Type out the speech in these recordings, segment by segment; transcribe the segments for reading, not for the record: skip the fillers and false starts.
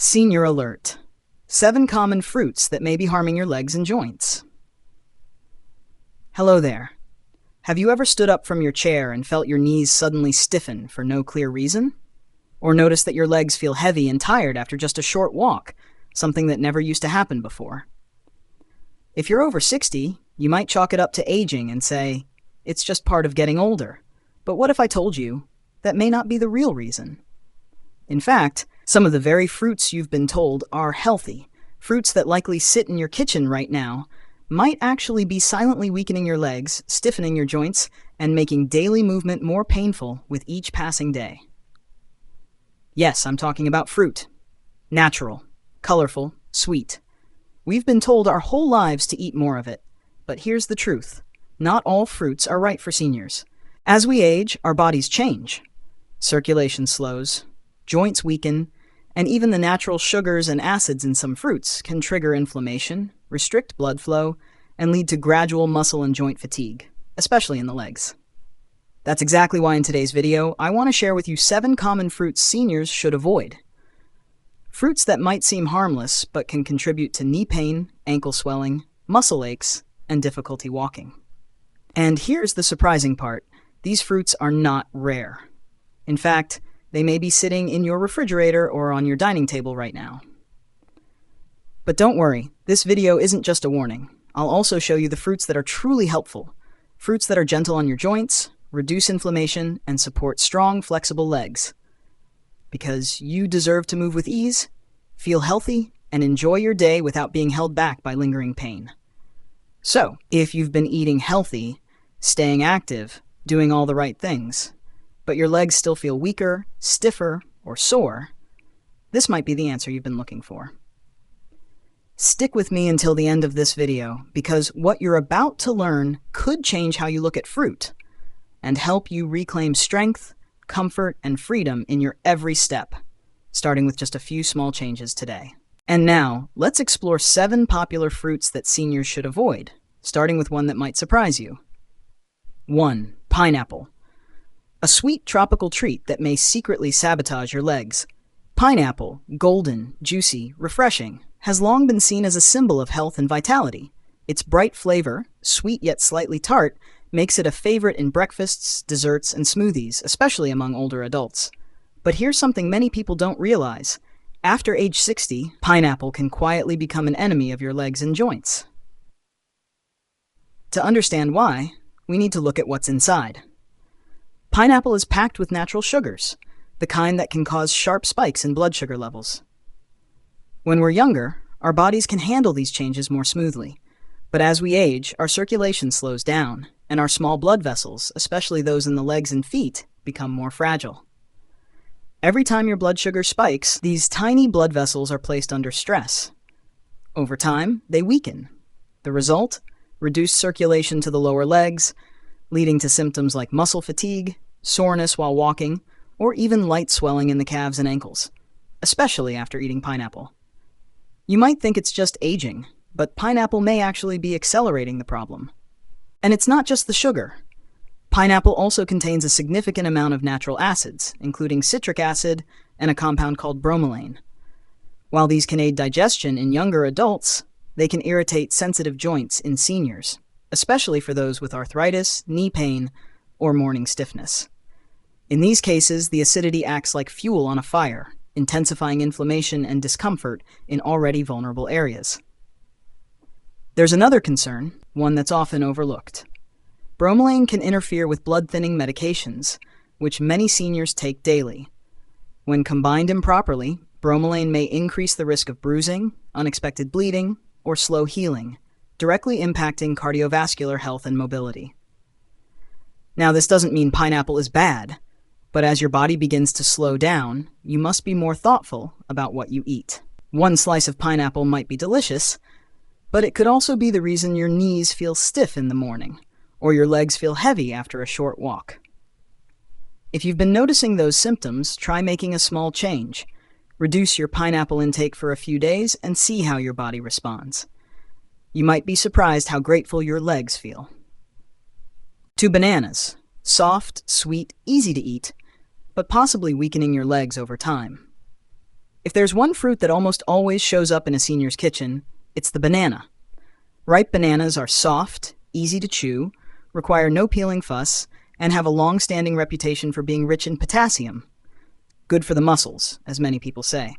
Senior alert. 7 common fruits that may be harming your legs and joints. Hello there. Have you ever stood up from your chair and felt your knees suddenly stiffen for no clear reason? Or noticed that your legs feel heavy and tired after just a short walk, something that never used to happen before? If you're over 60, you might chalk it up to aging and say, it's just part of getting older. But what if I told you that may not be the real reason? In fact, some of the very fruits you've been told are healthy, fruits that likely sit in your kitchen right now, might actually be silently weakening your legs, stiffening your joints, and making daily movement more painful with each passing day. Yes, I'm talking about fruit. Natural, colorful, sweet. We've been told our whole lives to eat more of it. But here's the truth. Not all fruits are right for seniors. As we age, our bodies change. Circulation slows, joints weaken, and even the natural sugars and acids in some fruits can trigger inflammation, restrict blood flow, and lead to gradual muscle and joint fatigue, especially in the legs. That's exactly why in today's video, I want to share with you 7 common fruits seniors should avoid. Fruits that might seem harmless, but can contribute to knee pain, ankle swelling, muscle aches, and difficulty walking. And here's the surprising part. These fruits are not rare. In fact, they may be sitting in your refrigerator or on your dining table right now. But don't worry, this video isn't just a warning. I'll also show you the fruits that are truly helpful. Fruits that are gentle on your joints, reduce inflammation, and support strong, flexible legs. Because you deserve to move with ease, feel healthy, and enjoy your day without being held back by lingering pain. So, if you've been eating healthy, staying active, doing all the right things, but your legs still feel weaker, stiffer, or sore, this might be the answer you've been looking for. Stick with me until the end of this video, because what you're about to learn could change how you look at fruit and help you reclaim strength, comfort, and freedom in your every step, starting with just a few small changes today. And now, let's explore 7 popular fruits that seniors should avoid, starting with one that might surprise you. 1. Pineapple. A sweet tropical treat that may secretly sabotage your legs. Pineapple, golden, juicy, refreshing, has long been seen as a symbol of health and vitality. Its bright flavor, sweet yet slightly tart, makes it a favorite in breakfasts, desserts, and smoothies, especially among older adults. But here's something many people don't realize. After age 60, pineapple can quietly become an enemy of your legs and joints. To understand why, we need to look at what's inside. Pineapple is packed with natural sugars, the kind that can cause sharp spikes in blood sugar levels. When we're younger, our bodies can handle these changes more smoothly. But as we age, our circulation slows down, and our small blood vessels, especially those in the legs and feet, become more fragile. Every time your blood sugar spikes, these tiny blood vessels are placed under stress. Over time, they weaken. The result? Reduced circulation to the lower legs, leading to symptoms like muscle fatigue, soreness while walking, or even light swelling in the calves and ankles, especially after eating pineapple. You might think it's just aging, but pineapple may actually be accelerating the problem. And it's not just the sugar. Pineapple also contains a significant amount of natural acids, including citric acid and a compound called bromelain. While these can aid digestion in younger adults, they can irritate sensitive joints in seniors, especially for those with arthritis, knee pain, or morning stiffness. In these cases, the acidity acts like fuel on a fire, intensifying inflammation and discomfort in already vulnerable areas. There's another concern, one that's often overlooked. Bromelain can interfere with blood-thinning medications, which many seniors take daily. When combined improperly, bromelain may increase the risk of bruising, unexpected bleeding, or slow healing, directly impacting cardiovascular health and mobility. Now, this doesn't mean pineapple is bad, but as your body begins to slow down, you must be more thoughtful about what you eat. One slice of pineapple might be delicious, but it could also be the reason your knees feel stiff in the morning, or your legs feel heavy after a short walk. If you've been noticing those symptoms, try making a small change. Reduce your pineapple intake for a few days and see how your body responds. You might be surprised how grateful your legs feel. 2. Bananas. Soft, sweet, easy to eat, but possibly weakening your legs over time. If there's one fruit that almost always shows up in a senior's kitchen, it's the banana. Ripe bananas are soft, easy to chew, require no peeling fuss, and have a long-standing reputation for being rich in potassium. Good for the muscles, as many people say.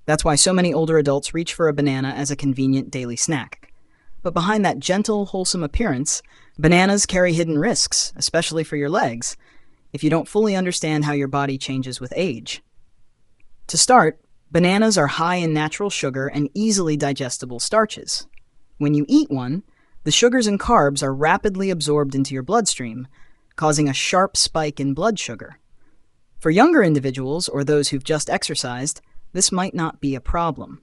That's why so many older adults reach for a banana as a convenient daily snack. But behind that gentle, wholesome appearance, bananas carry hidden risks, especially for your legs, if you don't fully understand how your body changes with age. To start, bananas are high in natural sugar and easily digestible starches. When you eat one, the sugars and carbs are rapidly absorbed into your bloodstream, causing a sharp spike in blood sugar. For younger individuals or those who've just exercised, this might not be a problem.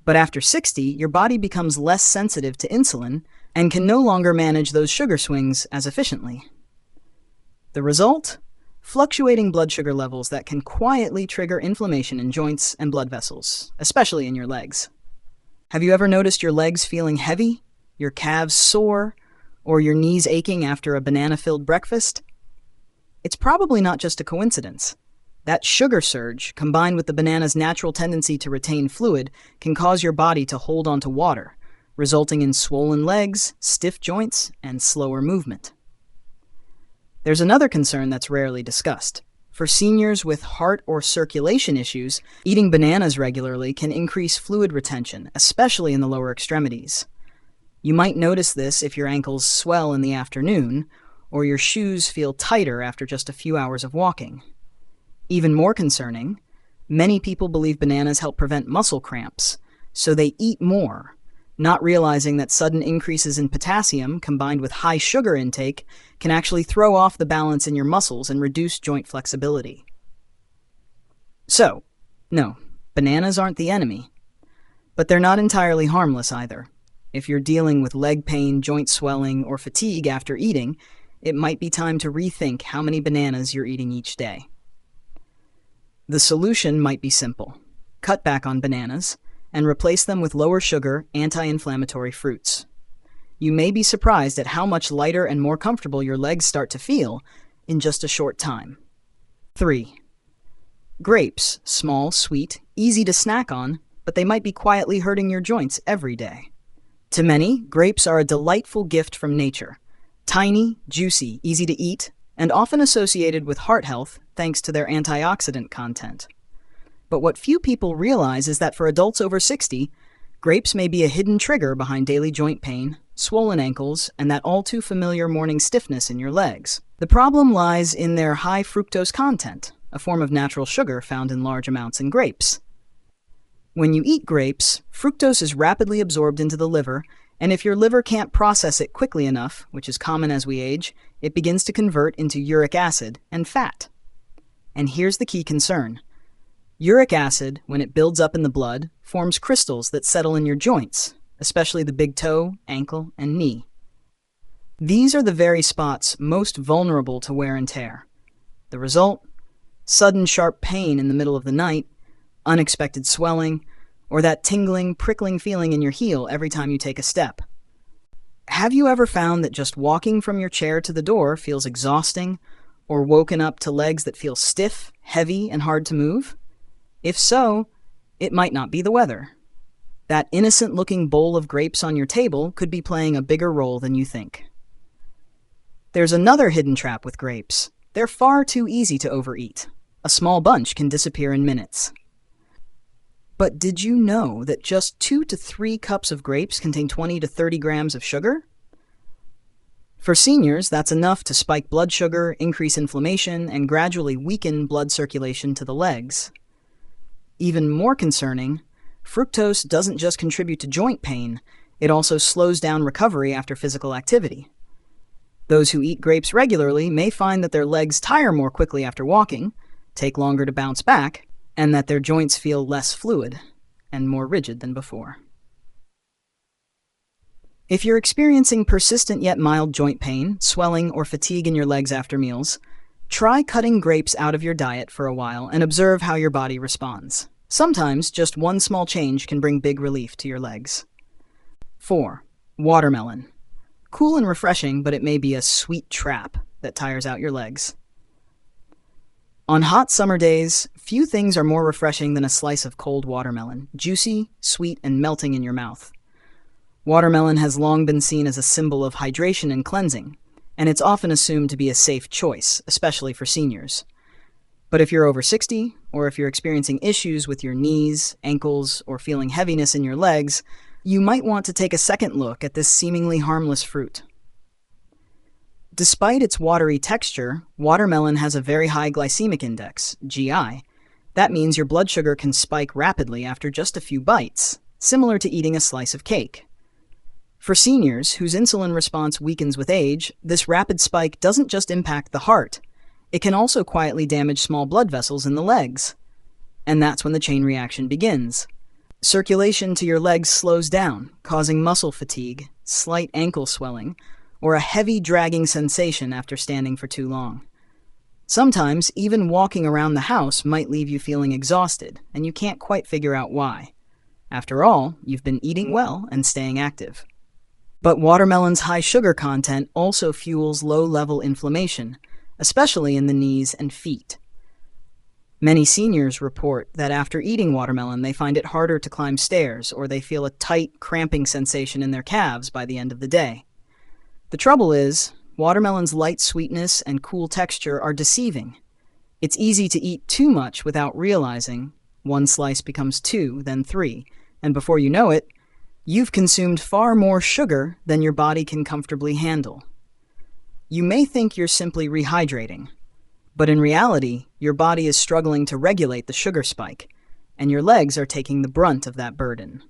But after 60, your body becomes less sensitive to insulin and can no longer manage those sugar swings as efficiently. The result? Fluctuating blood sugar levels that can quietly trigger inflammation in joints and blood vessels, especially in your legs. Have you ever noticed your legs feeling heavy, your calves sore, or your knees aching after a banana-filled breakfast? It's probably not just a coincidence. That sugar surge, combined with the banana's natural tendency to retain fluid, can cause your body to hold onto water, resulting in swollen legs, stiff joints, and slower movement. There's another concern that's rarely discussed. For seniors with heart or circulation issues, eating bananas regularly can increase fluid retention, especially in the lower extremities. You might notice this if your ankles swell in the afternoon, or your shoes feel tighter after just a few hours of walking. Even more concerning, many people believe bananas help prevent muscle cramps, so they eat more, not realizing that sudden increases in potassium combined with high sugar intake can actually throw off the balance in your muscles and reduce joint flexibility. So, no, bananas aren't the enemy. But they're not entirely harmless either. If you're dealing with leg pain, joint swelling, or fatigue after eating, it might be time to rethink how many bananas you're eating each day. The solution might be simple. Cut back on bananas and replace them with lower sugar, anti-inflammatory fruits. You may be surprised at how much lighter and more comfortable your legs start to feel in just a short time. 3. Grapes, small, sweet, easy to snack on, but they might be quietly hurting your joints every day. To many, grapes are a delightful gift from nature. Tiny, juicy, easy to eat, and often associated with heart health thanks to their antioxidant content. But what few people realize is that for adults over 60, grapes may be a hidden trigger behind daily joint pain, swollen ankles, and that all-too-familiar morning stiffness in your legs. The problem lies in their high fructose content, a form of natural sugar found in large amounts in grapes. When you eat grapes, fructose is rapidly absorbed into the liver, and if your liver can't process it quickly enough, which is common as we age, it begins to convert into uric acid and fat. And here's the key concern. Uric acid, when it builds up in the blood, forms crystals that settle in your joints, especially the big toe, ankle, and knee. These are the very spots most vulnerable to wear and tear. The result? Sudden sharp pain in the middle of the night, unexpected swelling, or that tingling, prickling feeling in your heel every time you take a step. Have you ever found that just walking from your chair to the door feels exhausting, or woken up to legs that feel stiff, heavy, and hard to move? If so, it might not be the weather. That innocent-looking bowl of grapes on your table could be playing a bigger role than you think. There's another hidden trap with grapes. They're far too easy to overeat. A small bunch can disappear in minutes. But did you know that just 2 to 3 cups of grapes contain 20 to 30 grams of sugar? For seniors, that's enough to spike blood sugar, increase inflammation, and gradually weaken blood circulation to the legs. Even more concerning, fructose doesn't just contribute to joint pain, it also slows down recovery after physical activity. Those who eat grapes regularly may find that their legs tire more quickly after walking, take longer to bounce back, and that their joints feel less fluid and more rigid than before. If you're experiencing persistent yet mild joint pain, swelling, or fatigue in your legs after meals, try cutting grapes out of your diet for a while and observe how your body responds. Sometimes just one small change can bring big relief to your legs. 4. Watermelon. Cool and refreshing, but it may be a sweet trap that tires out your legs. On hot summer days, few things are more refreshing than a slice of cold watermelon, juicy, sweet, and melting in your mouth. Watermelon has long been seen as a symbol of hydration and cleansing, and it's often assumed to be a safe choice, especially for seniors. But if you're over 60, or if you're experiencing issues with your knees, ankles, or feeling heaviness in your legs, you might want to take a second look at this seemingly harmless fruit. Despite its watery texture, watermelon has a very high glycemic index, GI. That means your blood sugar can spike rapidly after just a few bites, similar to eating a slice of cake. For seniors whose insulin response weakens with age, this rapid spike doesn't just impact the heart. It can also quietly damage small blood vessels in the legs. And that's when the chain reaction begins. Circulation to your legs slows down, causing muscle fatigue, slight ankle swelling, or a heavy dragging sensation after standing for too long. Sometimes, even walking around the house might leave you feeling exhausted, and you can't quite figure out why. After all, you've been eating well and staying active. But watermelon's high sugar content also fuels low-level inflammation, especially in the knees and feet. Many seniors report that after eating watermelon, they find it harder to climb stairs, or they feel a tight, cramping sensation in their calves by the end of the day. The trouble is, watermelon's light sweetness and cool texture are deceiving. It's easy to eat too much without realizing. One slice becomes 2, then 3, and before you know it, you've consumed far more sugar than your body can comfortably handle. You may think you're simply rehydrating, but in reality, your body is struggling to regulate the sugar spike, and your legs are taking the brunt of that burden.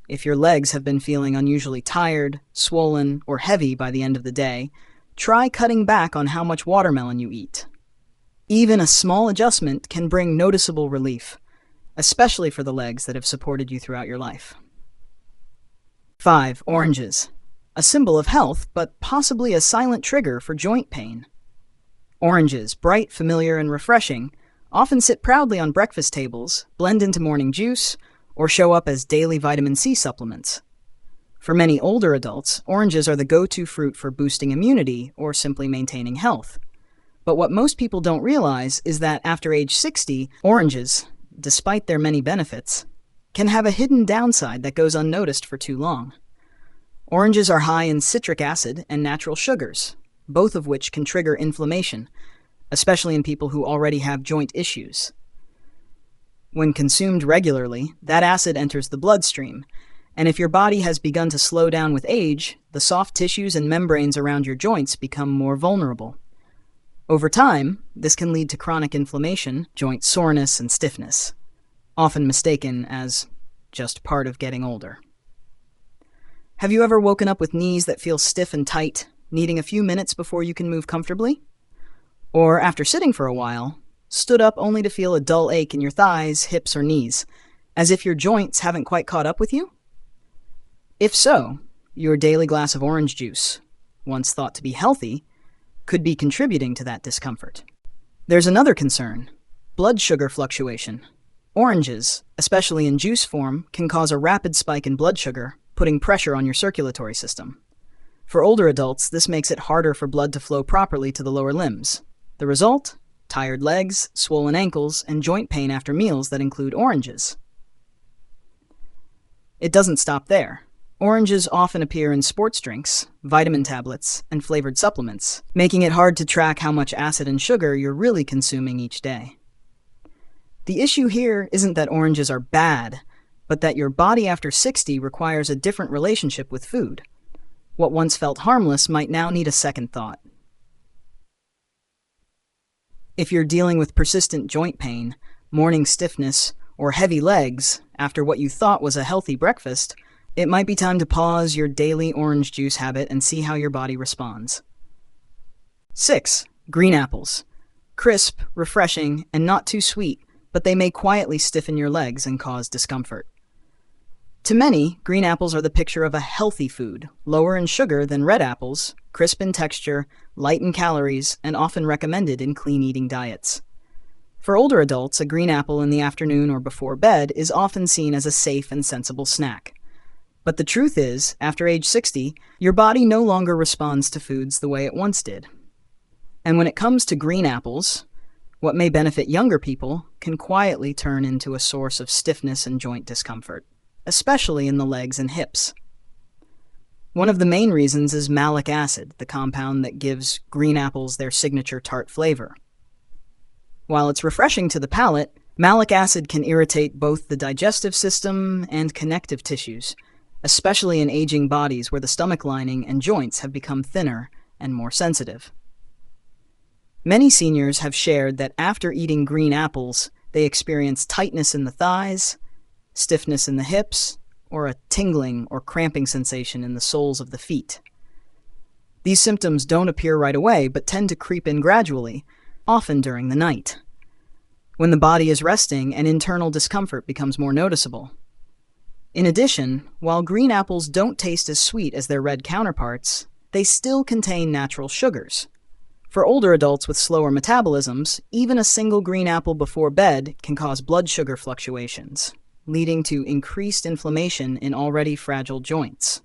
If your legs have been feeling unusually tired, swollen, or heavy by the end of the day, try cutting back on how much watermelon you eat. Even a small adjustment can bring noticeable relief, especially for the legs that have supported you throughout your life. 5. Oranges. A symbol of health, but possibly a silent trigger for joint pain. Oranges, bright, familiar, and refreshing, often sit proudly on breakfast tables, blend into morning juice, or show up as daily vitamin C supplements. For many older adults, oranges are the go-to fruit for boosting immunity or simply maintaining health. But what most people don't realize is that after age 60, oranges, despite their many benefits, can have a hidden downside that goes unnoticed for too long. Oranges are high in citric acid and natural sugars, both of which can trigger inflammation, especially in people who already have joint issues. When consumed regularly, that acid enters the bloodstream, and if your body has begun to slow down with age, the soft tissues and membranes around your joints become more vulnerable. Over time, this can lead to chronic inflammation, joint soreness, and stiffness, often mistaken as just part of getting older. Have you ever woken up with knees that feel stiff and tight, needing a few minutes before you can move comfortably? Or after sitting for a while, stood up only to feel a dull ache in your thighs, hips, or knees, as if your joints haven't quite caught up with you? If so, your daily glass of orange juice, once thought to be healthy, could be contributing to that discomfort. There's another concern: blood sugar fluctuation. Oranges, especially in juice form, can cause a rapid spike in blood sugar, putting pressure on your circulatory system. For older adults, this makes it harder for blood to flow properly to the lower limbs. The result? Tired legs, swollen ankles, and joint pain after meals that include oranges. It doesn't stop there. Oranges often appear in sports drinks, vitamin tablets, and flavored supplements, making it hard to track how much acid and sugar you're really consuming each day. The issue here isn't that oranges are bad, but that your body after 60 requires a different relationship with food. What once felt harmless might now need a second thought. If you're dealing with persistent joint pain, morning stiffness, or heavy legs after what you thought was a healthy breakfast, it might be time to pause your daily orange juice habit and see how your body responds. 6. Green apples. Crisp, refreshing, and not too sweet, but they may quietly stiffen your legs and cause discomfort. To many, green apples are the picture of a healthy food, lower in sugar than red apples, crisp in texture, light in calories, and often recommended in clean-eating diets. For older adults, a green apple in the afternoon or before bed is often seen as a safe and sensible snack. But the truth is, after age 60, your body no longer responds to foods the way it once did. And when it comes to green apples, What may benefit younger people can quietly turn into a source of stiffness and joint discomfort, especially in the legs and hips. One of the main reasons is malic acid, the compound that gives green apples their signature tart flavor. While it's refreshing to the palate, malic acid can irritate both the digestive system and connective tissues, especially in aging bodies where the stomach lining and joints have become thinner and more sensitive. Many seniors have shared that after eating green apples, they experience tightness in the thighs, stiffness in the hips, or a tingling or cramping sensation in the soles of the feet. These symptoms don't appear right away, but tend to creep in gradually, often during the night. When the body is resting, an internal discomfort becomes more noticeable. In addition, while green apples don't taste as sweet as their red counterparts, they still contain natural sugars. For older adults with slower metabolisms, even a single green apple before bed can cause blood sugar fluctuations, leading to increased inflammation in already fragile joints.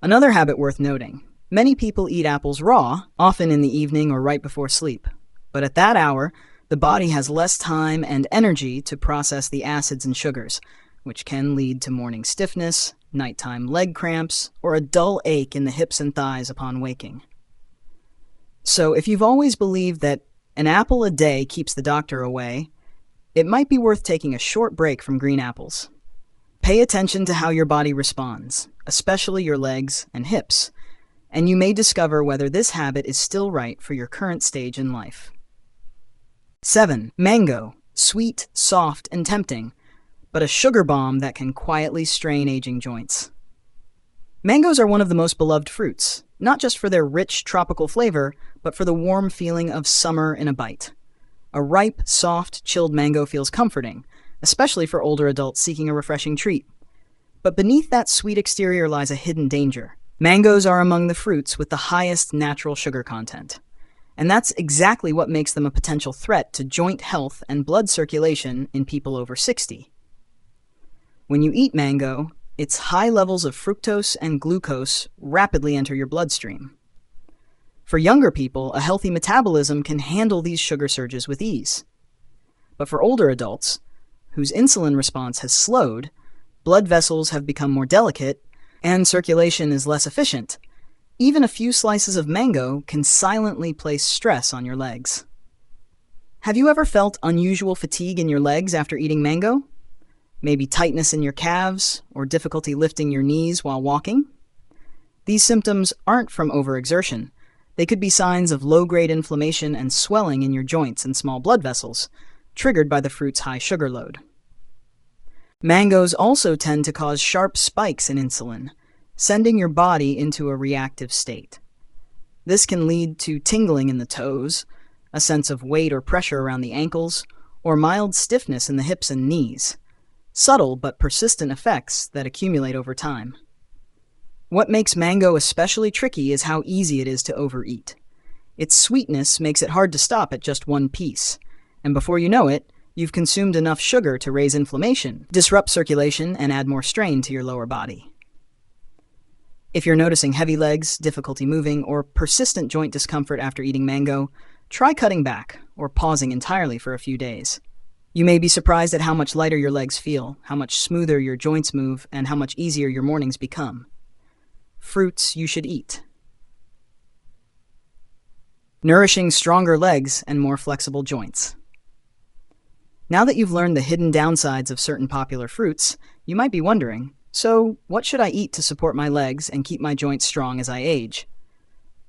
Another habit worth noting: many people eat apples raw, often in the evening or right before sleep. But at that hour, the body has less time and energy to process the acids and sugars, which can lead to morning stiffness, nighttime leg cramps, or a dull ache in the hips and thighs upon waking. So if you've always believed that an apple a day keeps the doctor away, it might be worth taking a short break from green apples. Pay attention to how your body responds, especially your legs and hips, and you may discover whether this habit is still right for your current stage in life. 7. Mango. Sweet, soft, and tempting, but a sugar bomb that can quietly strain aging joints. Mangoes are one of the most beloved fruits, not just for their rich tropical flavor, but for the warm feeling of summer in a bite. A ripe, soft, chilled mango feels comforting, especially for older adults seeking a refreshing treat. But beneath that sweet exterior lies a hidden danger. Mangoes are among the fruits with the highest natural sugar content. And that's exactly what makes them a potential threat to joint health and blood circulation in people over 60. When you eat mango, its high levels of fructose and glucose rapidly enter your bloodstream. For younger people, a healthy metabolism can handle these sugar surges with ease. But for older adults, whose insulin response has slowed, blood vessels have become more delicate, and circulation is less efficient, even a few slices of mango can silently place stress on your legs. Have you ever felt unusual fatigue in your legs after eating mango? Maybe tightness in your calves, or difficulty lifting your knees while walking? These symptoms aren't from overexertion. They could be signs of low-grade inflammation and swelling in your joints and small blood vessels, triggered by the fruit's high sugar load. Mangoes also tend to cause sharp spikes in insulin, sending your body into a reactive state. This can lead to tingling in the toes, a sense of weight or pressure around the ankles, or mild stiffness in the hips and knees. Subtle but persistent effects that accumulate over time. What makes mango especially tricky is how easy it is to overeat. Its sweetness makes it hard to stop at just one piece, and before you know it, you've consumed enough sugar to raise inflammation, disrupt circulation, and add more strain to your lower body. If you're noticing heavy legs, difficulty moving, or persistent joint discomfort after eating mango, try cutting back or pausing entirely for a few days. You may be surprised at how much lighter your legs feel, how much smoother your joints move, and how much easier your mornings become. Fruits you should eat. Nourishing stronger legs and more flexible joints. Now that you've learned the hidden downsides of certain popular fruits, you might be wondering, so what should I eat to support my legs and keep my joints strong as I age?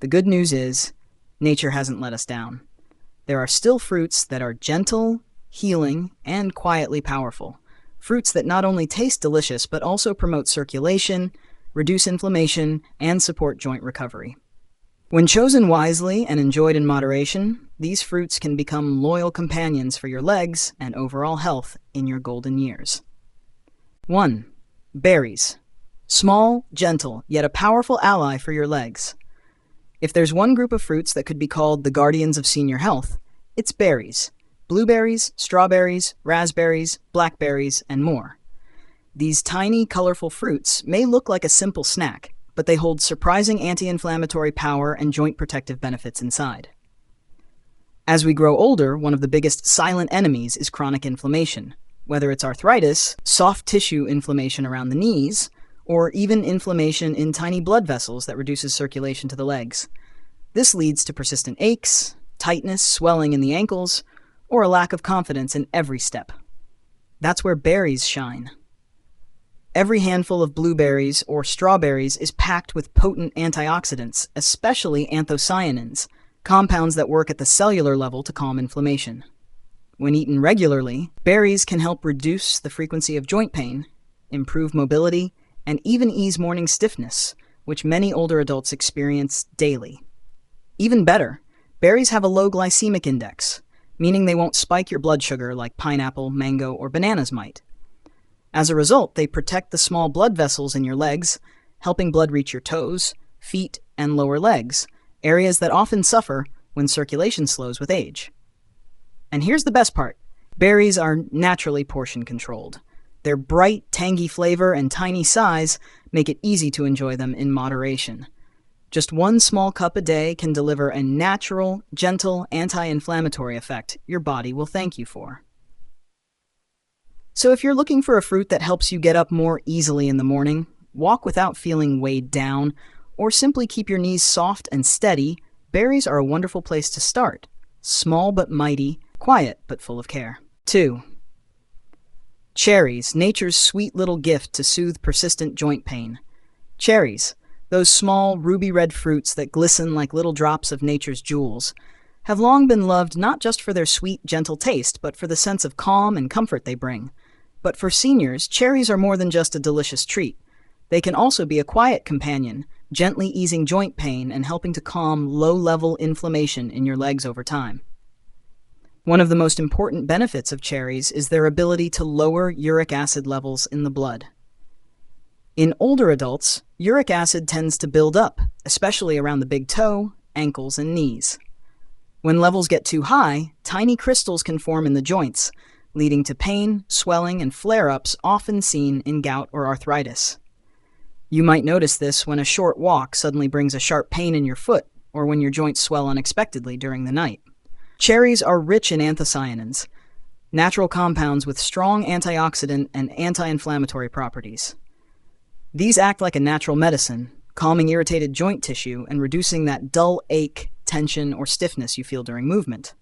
The good news is, nature hasn't let us down. There are still fruits that are gentle, healing, and quietly powerful. Fruits that not only taste delicious, but also promote circulation, reduce inflammation, and support joint recovery. When chosen wisely and enjoyed in moderation, these fruits can become loyal companions for your legs and overall health in your golden years. 1. Berries. Small, gentle, yet a powerful ally for your legs. If there's one group of fruits that could be called the guardians of senior health, it's berries. Blueberries, strawberries, raspberries, blackberries, and more. These tiny, colorful fruits may look like a simple snack, but they hold surprising anti-inflammatory power and joint protective benefits inside. As we grow older, one of the biggest silent enemies is chronic inflammation, whether it's arthritis, soft tissue inflammation around the knees, or even inflammation in tiny blood vessels that reduces circulation to the legs. This leads to persistent aches, tightness, swelling in the ankles, or a lack of confidence in every step. That's where berries shine. Every handful of blueberries or strawberries is packed with potent antioxidants, especially anthocyanins, compounds that work at the cellular level to calm inflammation. When eaten regularly, berries can help reduce the frequency of joint pain, improve mobility, and even ease morning stiffness, which many older adults experience daily. Even better, berries have a low glycemic index, meaning they won't spike your blood sugar like pineapple, mango, or bananas might. As a result, they protect the small blood vessels in your legs, helping blood reach your toes, feet, and lower legs, areas that often suffer when circulation slows with age. And here's the best part. Berries are naturally portion controlled. Their bright, tangy flavor and tiny size make it easy to enjoy them in moderation. Just one small cup a day can deliver a natural, gentle, anti-inflammatory effect your body will thank you for. So if you're looking for a fruit that helps you get up more easily in the morning, walk without feeling weighed down, or simply keep your knees soft and steady, berries are a wonderful place to start. Small but mighty, quiet but full of care. 2. Cherries, nature's sweet little gift to soothe persistent joint pain. Cherries, those small, ruby-red fruits that glisten like little drops of nature's jewels, have long been loved not just for their sweet, gentle taste, but for the sense of calm and comfort they bring. But for seniors, cherries are more than just a delicious treat. They can also be a quiet companion, gently easing joint pain and helping to calm low-level inflammation in your legs over time. One of the most important benefits of cherries is their ability to lower uric acid levels in the blood. In older adults, uric acid tends to build up, especially around the big toe, ankles, and knees. When levels get too high, tiny crystals can form in the joints, leading to pain, swelling, and flare-ups often seen in gout or arthritis. You might notice this when a short walk suddenly brings a sharp pain in your foot, or when your joints swell unexpectedly during the night. Cherries are rich in anthocyanins, natural compounds with strong antioxidant and anti-inflammatory properties. These act like a natural medicine, calming irritated joint tissue and reducing that dull ache, tension, or stiffness you feel during movement.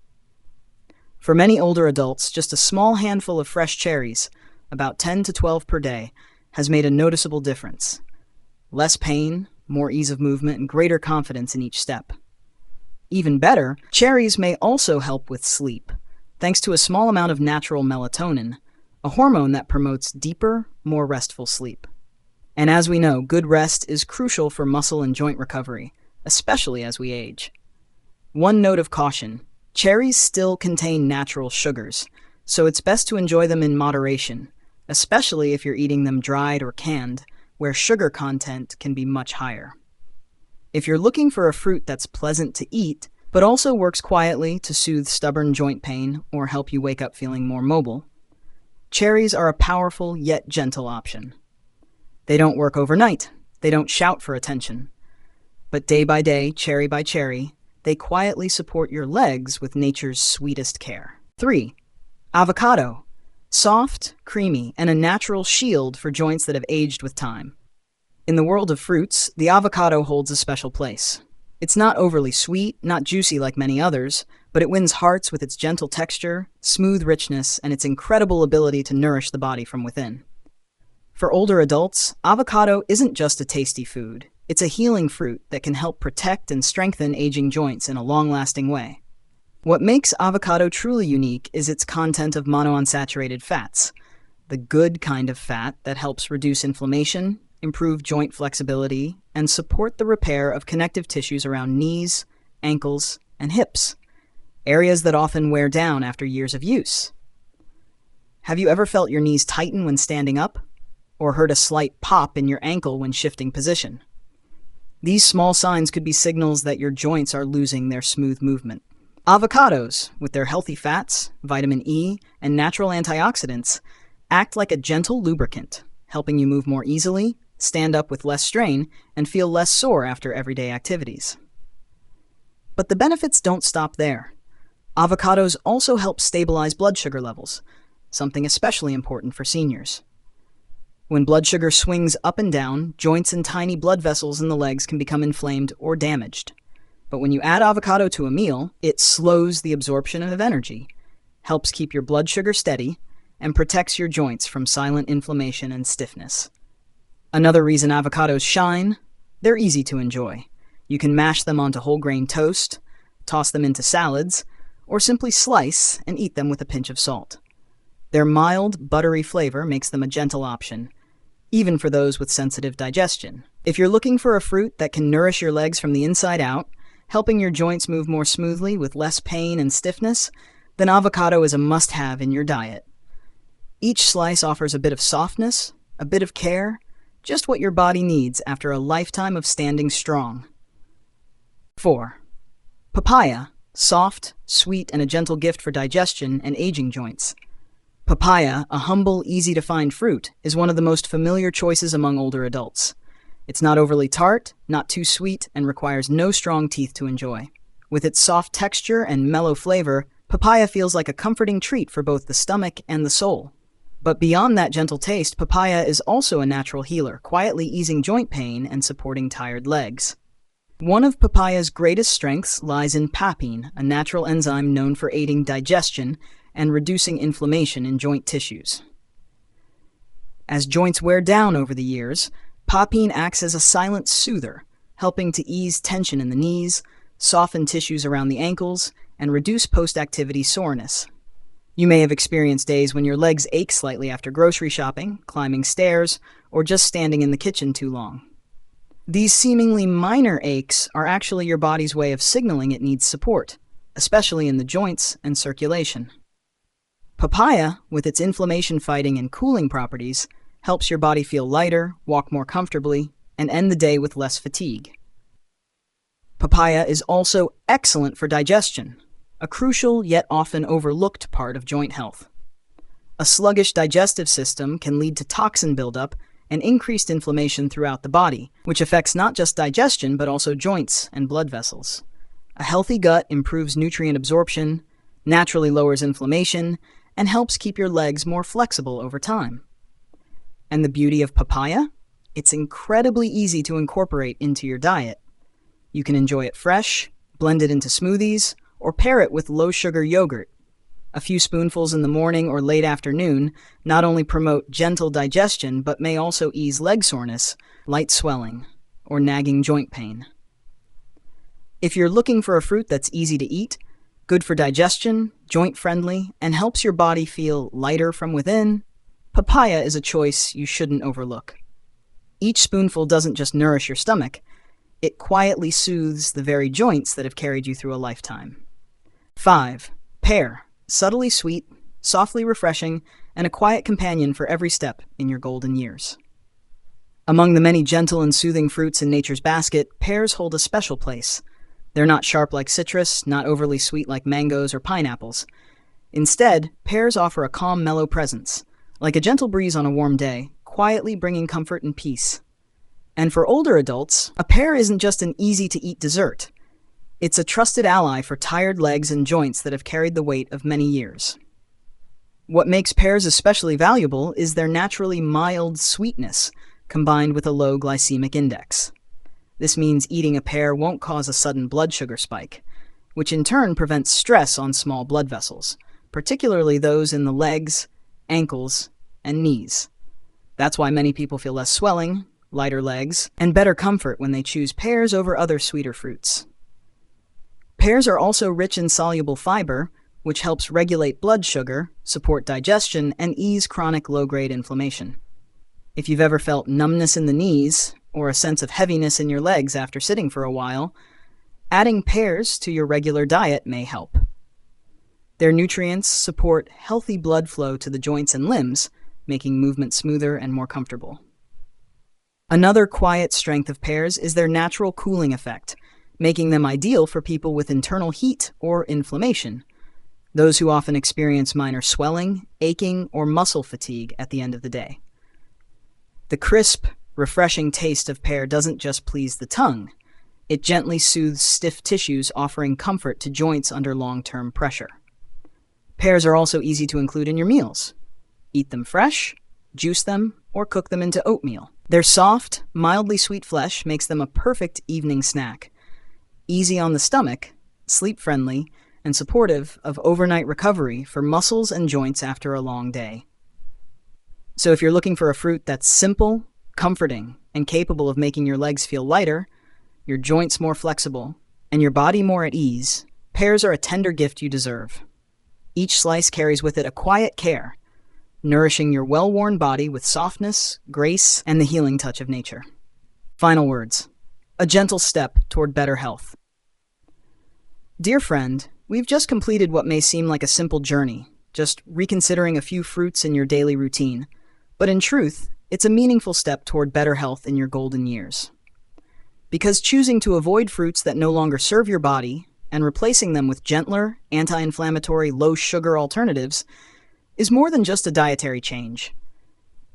For many older adults, just a small handful of fresh cherries, about 10 to 12 per day, has made a noticeable difference. Less pain, more ease of movement, and greater confidence in each step. Even better, cherries may also help with sleep, thanks to a small amount of natural melatonin, a hormone that promotes deeper, more restful sleep. And as we know, good rest is crucial for muscle and joint recovery, especially as we age. One note of caution, cherries still contain natural sugars, so it's best to enjoy them in moderation, especially if you're eating them dried or canned, where sugar content can be much higher. If you're looking for a fruit that's pleasant to eat, but also works quietly to soothe stubborn joint pain or help you wake up feeling more mobile, cherries are a powerful yet gentle option. They don't work overnight, they don't shout for attention. But day by day, cherry by cherry, they quietly support your legs with nature's sweetest care. 3. Avocado. Soft, creamy, and a natural shield for joints that have aged with time. In the world of fruits, the avocado holds a special place. It's not overly sweet, not juicy like many others, but it wins hearts with its gentle texture, smooth richness, and its incredible ability to nourish the body from within. For older adults, avocado isn't just a tasty food. It's a healing fruit that can help protect and strengthen aging joints in a long-lasting way. What makes avocado truly unique is its content of monounsaturated fats, the good kind of fat that helps reduce inflammation, improve joint flexibility, and support the repair of connective tissues around knees, ankles, and hips, areas that often wear down after years of use. Have you ever felt your knees tighten when standing up, or heard a slight pop in your ankle when shifting position? These small signs could be signals that your joints are losing their smooth movement. Avocados, with their healthy fats, vitamin E, and natural antioxidants, act like a gentle lubricant, helping you move more easily, stand up with less strain, and feel less sore after everyday activities. But the benefits don't stop there. Avocados also help stabilize blood sugar levels, something especially important for seniors. When blood sugar swings up and down, joints and tiny blood vessels in the legs can become inflamed or damaged. But when you add avocado to a meal, it slows the absorption of energy, helps keep your blood sugar steady, and protects your joints from silent inflammation and stiffness. Another reason avocados shine: they're easy to enjoy. You can mash them onto whole grain toast, toss them into salads, or simply slice and eat them with a pinch of salt. Their mild, buttery flavor makes them a gentle option, even for those with sensitive digestion. If you're looking for a fruit that can nourish your legs from the inside out, helping your joints move more smoothly with less pain and stiffness, then avocado is a must-have in your diet. Each slice offers a bit of softness, a bit of care, just what your body needs after a lifetime of standing strong. 4. Papaya, soft, sweet, and a gentle gift for digestion and aging joints. Papaya, a humble, easy-to-find fruit, is one of the most familiar choices among older adults. It's not overly tart, not too sweet, and requires no strong teeth to enjoy. With its soft texture and mellow flavor, papaya feels like a comforting treat for both the stomach and the soul. But beyond that gentle taste, papaya is also a natural healer, quietly easing joint pain and supporting tired legs. One of papaya's greatest strengths lies in papain, a natural enzyme known for aiding digestion and reducing inflammation in joint tissues. As joints wear down over the years, papain acts as a silent soother, helping to ease tension in the knees, soften tissues around the ankles, and reduce post-activity soreness. You may have experienced days when your legs ache slightly after grocery shopping, climbing stairs, or just standing in the kitchen too long. These seemingly minor aches are actually your body's way of signaling it needs support, especially in the joints and circulation. Papaya, with its inflammation-fighting and cooling properties, helps your body feel lighter, walk more comfortably, and end the day with less fatigue. Papaya is also excellent for digestion, a crucial yet often overlooked part of joint health. A sluggish digestive system can lead to toxin buildup and increased inflammation throughout the body, which affects not just digestion but also joints and blood vessels. A healthy gut improves nutrient absorption, naturally lowers inflammation, and helps keep your legs more flexible over time. And the beauty of papaya? It's incredibly easy to incorporate into your diet. You can enjoy it fresh, blend it into smoothies, or pair it with low-sugar yogurt. A few spoonfuls in the morning or late afternoon not only promote gentle digestion but may also ease leg soreness, light swelling, or nagging joint pain. If you're looking for a fruit that's easy to eat, good for digestion, joint-friendly, and helps your body feel lighter from within, papaya is a choice you shouldn't overlook. Each spoonful doesn't just nourish your stomach, it quietly soothes the very joints that have carried you through a lifetime. 5. Pear, subtly sweet, softly refreshing, and a quiet companion for every step in your golden years. Among the many gentle and soothing fruits in nature's basket, pears hold a special place. They're not sharp like citrus, not overly sweet like mangoes or pineapples. Instead, pears offer a calm, mellow presence, like a gentle breeze on a warm day, quietly bringing comfort and peace. And for older adults, a pear isn't just an easy-to-eat dessert. It's a trusted ally for tired legs and joints that have carried the weight of many years. What makes pears especially valuable is their naturally mild sweetness, combined with a low glycemic index. This means eating a pear won't cause a sudden blood sugar spike, which in turn prevents stress on small blood vessels, particularly those in the legs, ankles, and knees. That's why many people feel less swelling, lighter legs, and better comfort when they choose pears over other sweeter fruits. Pears are also rich in soluble fiber, which helps regulate blood sugar, support digestion, and ease chronic low-grade inflammation. If you've ever felt numbness in the knees, or a sense of heaviness in your legs after sitting for a while, adding pears to your regular diet may help. Their nutrients support healthy blood flow to the joints and limbs, making movement smoother and more comfortable. Another quiet strength of pears is their natural cooling effect, making them ideal for people with internal heat or inflammation, those who often experience minor swelling, aching, or muscle fatigue at the end of the day. The crisp, refreshing taste of pear doesn't just please the tongue, It gently soothes stiff tissues, offering comfort to joints under long-term pressure. Pears are also easy to include in your meals. Eat them fresh, juice them, or cook them into oatmeal. Their soft, mildly sweet flesh makes them a perfect evening snack. Easy on the stomach, sleep-friendly, and supportive of overnight recovery for muscles and joints after a long day. So if you're looking for a fruit that's simple, comforting, and capable of making your legs feel lighter, your joints more flexible, and your body more at ease, pears are a tender gift you deserve. Each slice carries with it a quiet care, nourishing your well-worn body with softness, grace, and the healing touch of nature. Final words. A gentle step toward better health. Dear friend, we've just completed what may seem like a simple journey, just reconsidering a few fruits in your daily routine. But in truth, it's a meaningful step toward better health in your golden years. Because choosing to avoid fruits that no longer serve your body and replacing them with gentler, anti-inflammatory, low-sugar alternatives is more than just a dietary change.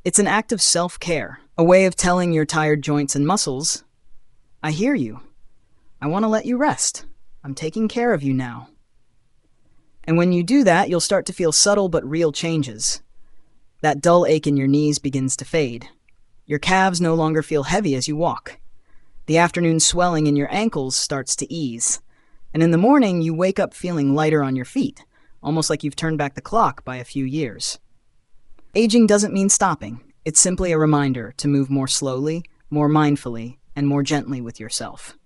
It's an act of self-care, a way of telling your tired joints and muscles, I hear you. I want to let you rest. I'm taking care of you now. And when you do that, you'll start to feel subtle but real changes. That dull ache in your knees begins to fade. Your calves no longer feel heavy as you walk. The afternoon swelling in your ankles starts to ease. And in the morning, you wake up feeling lighter on your feet, almost like you've turned back the clock by a few years. Aging doesn't mean stopping. It's simply a reminder to move more slowly, more mindfully, and more gently with yourself.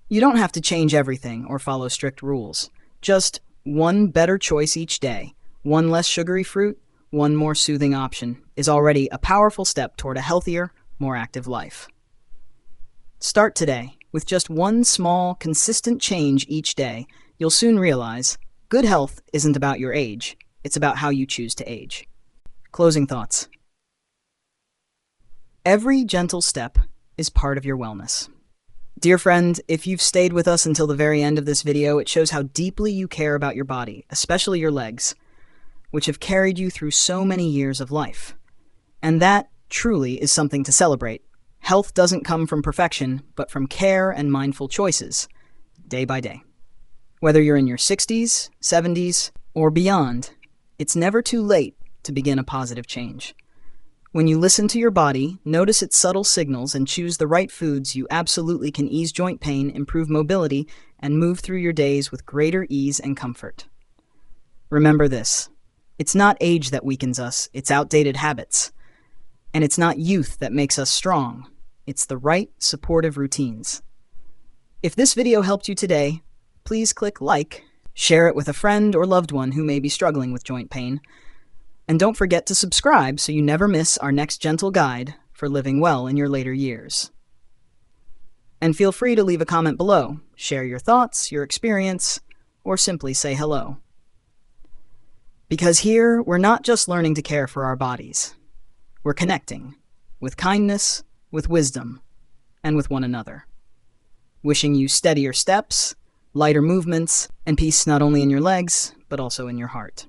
You don't have to change everything or follow strict rules. Just one better choice each day, one less sugary fruit, one more soothing option, is already a powerful step toward a healthier, more active life. Start today. With just one small, consistent change each day, you'll soon realize good health isn't about your age, it's about how you choose to age. Closing thoughts. Every gentle step is part of your wellness. Dear friend, if you've stayed with us until the very end of this video, it shows how deeply you care about your body, especially your legs, which have carried you through so many years of life. And that truly is something to celebrate. Health doesn't come from perfection, but from care and mindful choices, day by day. Whether you're in your 60s, 70s, or beyond, it's never too late to begin a positive change. When you listen to your body, notice its subtle signals, and choose the right foods, you absolutely can ease joint pain, improve mobility, and move through your days with greater ease and comfort. Remember this. It's not age that weakens us, it's outdated habits. And it's not youth that makes us strong. It's the right, supportive routines. If this video helped you today, please click like, share it with a friend or loved one who may be struggling with joint pain, and don't forget to subscribe so you never miss our next gentle guide for living well in your later years. And feel free to leave a comment below, share your thoughts, your experience, or simply say hello. Because here, we're not just learning to care for our bodies. We're connecting, with kindness, with wisdom, and with one another. Wishing you steadier steps, lighter movements, and peace not only in your legs, but also in your heart.